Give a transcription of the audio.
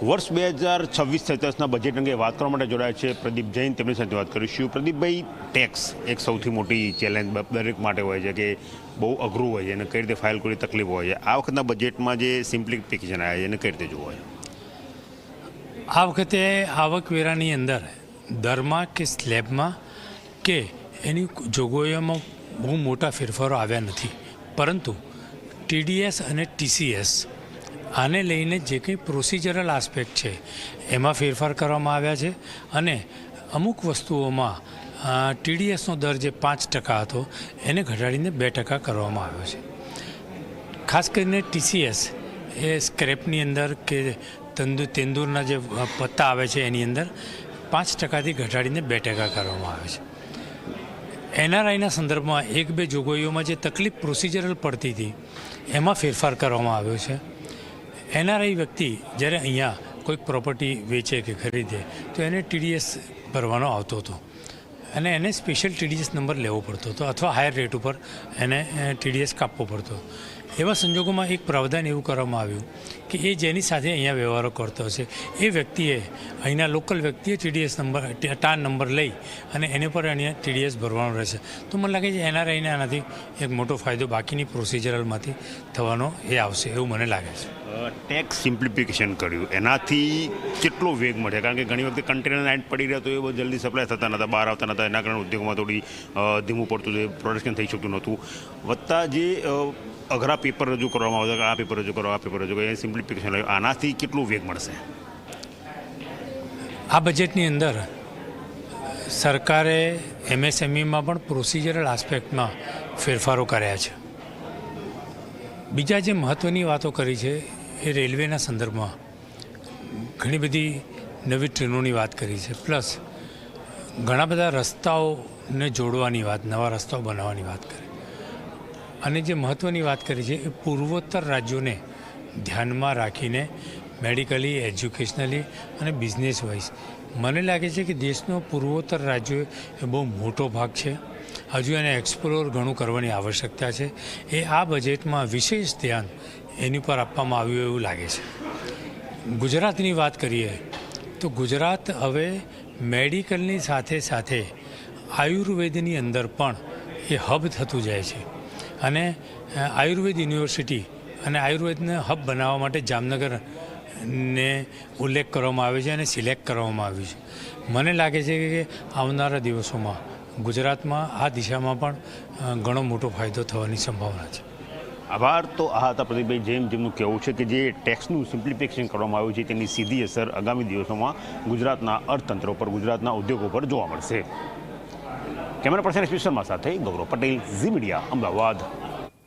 વર્ષ 2026-27ના બજેટ અંગે વાત કરવા માટે જોડાયા છે પ્રદીપ જૈન, તેમની સાથે વાત કરીશું. પ્રદીપભાઈ, ટેક્સ એક સૌથી મોટી ચેલેન્જ દરેક માટે હોય છે કે બહુ અઘરું હોય છે અને કઈ રીતે ફાઇલ કરવી તકલીફ હોય છે. આ વખતના બજેટમાં જે સિમ્પ્લિફિકેશન આવ્યા છે એને કઈ રીતે જોવા છે? આ વખતે આવકવેરાની અંદર દરમાં કે સ્લેબમાં કે એની જોગવાઈઓમાં બહુ મોટા ફેરફારો આવ્યા નથી, પરંતુ TDS અને TCS આને લઈને જે કંઈ પ્રોસિજરલ આસ્પેક્ટ છે એમાં ફેરફાર કરવામાં આવ્યા છે અને અમુક વસ્તુઓમાં TDSનો દર જે 5% હતો એને ઘટાડીને 2% કરવામાં આવ્યો છે. ખાસ કરીને TCS એ સ્ક્રેપની અંદર કે તેંદૂરના જે પત્તા આવે છે એની અંદર 5%થી ઘટાડીને 2% કરવામાં આવે છે. NRIના સંદર્ભમાં 1-2 જોગવાઈઓમાં જે તકલીફ પ્રોસિજરલ પડતી હતી એમાં ફેરફાર કરવામાં આવ્યો છે. NRI વ્યક્તિ જ્યારે અહીંયા કોઈક પ્રોપર્ટી વેચે કે ખરીદે તો એને TDS ભરવાનો આવતો હતો અને એને સ્પેશિયલ TDS નંબર લેવો પડતો હતો અથવા હાયર રેટ ઉપર એને TDS કાપવો પડતો. એવા સંજોગોમાં એક પ્રાવધાન એવું કરવામાં આવ્યું કે એ જેની સાથે અહીંયા વ્યવહારો કરતો હશે એ વ્યક્તિએ અહીંના લોકલ વ્યક્તિએ TDS નંબર ટાન નંબર લઈ અને એને પર અહીંયા TDS ભરવાનો રહેશે. તો મને લાગે છે NRIને આનાથી એક મોટો ફાયદો બાકીની પ્રોસિજરલમાંથી થવાનો એ આવશે એવું મને લાગે છે. ટેક્સ સિમ્પ્લિફિકેશન કર્યું એનાથી કેટલો વેગ મળે? કારણ કે ઘણી વખતે કન્ટેનર લાઇન પડી રહ્યા તો એ બહુ જલ્દી સપ્લાય થતા નહોતા, બહાર આવતા નહોતા, એના કારણે ઉદ્યોગમાં થોડી ધીમું પડતું હતું, પ્રોડક્શન થઈ શકતું નહોતું. વત્તા જે અઘરા પેપર રજૂ કરવામાં આવતા કે આ પેપર રજૂ કરો, આ પેપર રજૂ કરો, એ સિમ્પ્લિફિકેશન આવ્યું, આનાથી કેટલું વેગ મળશે? આ બજેટની અંદર સરકારે MSMEમાં પણ પ્રોસિજરલ આસ્પેક્ટમાં ફેરફારો કર્યા છે. બીજા જે મહત્ત્વની વાતો કરી છે એ રેલવેના સંદર્ભમાં ઘણી બધી નવી ટ્રેનોની વાત કરી છે, પ્લસ ઘણા બધા રસ્તાઓને જોડવાની વાત, નવા રસ્તાઓ બનાવવાની વાત કરી અને જે મહત્ત્વની વાત કરી છે એ પૂર્વોત્તર રાજ્યોને ધ્યાનમાં રાખીને મેડિકલી, એજ્યુકેશનલી અને બિઝનેસ વાઇઝ મને લાગે છે કે દેશનો પૂર્વોત્તર રાજ્યો એ બહુ મોટો ભાગ છે. હજુ એને એક્સપ્લોર ઘણું કરવાની આવશ્યકતા છે. એ આ બજેટમાં વિશેષ ધ્યાન એની પર આપવામાં આવ્યું એવું લાગે છે. ગુજરાતની વાત કરીએ તો ગુજરાત હવે મેડિકલની સાથે સાથે આયુર્વેદની અંદર પણ એ હબ થતું જાય છે અને આયુર્વેદ યુનિવર્સિટી અને આયુર્વેદને હબ બનાવવા માટે જામનગરને ઉલ્લેખ કરવામાં આવ્યો છે અને સિલેક્ટ કરવામાં આવ્યું છે. મને લાગે છે કે આવનારા દિવસોમાં ગુજરાતમાં આ દિશામાં પણ ઘણો મોટો ફાયદો થવાની સંભાવના છે. આભાર. તો આ હતા પ્રદીપભાઈ જૈન, જેમનું કહેવું છે કે જે ટેક્સનું સિમ્પ્લિફિકેશન કરવામાં આવ્યું છે તેની સીધી અસર આગામી દિવસોમાં ગુજરાતના અર્થતંત્ર પર, ગુજરાતના ઉદ્યોગો પર જોવા મળશે. કેમેરા પર્સન શર્મા સાથે ગૌરવ પટેલ, ઝી મીડિયા, અમદાવાદ.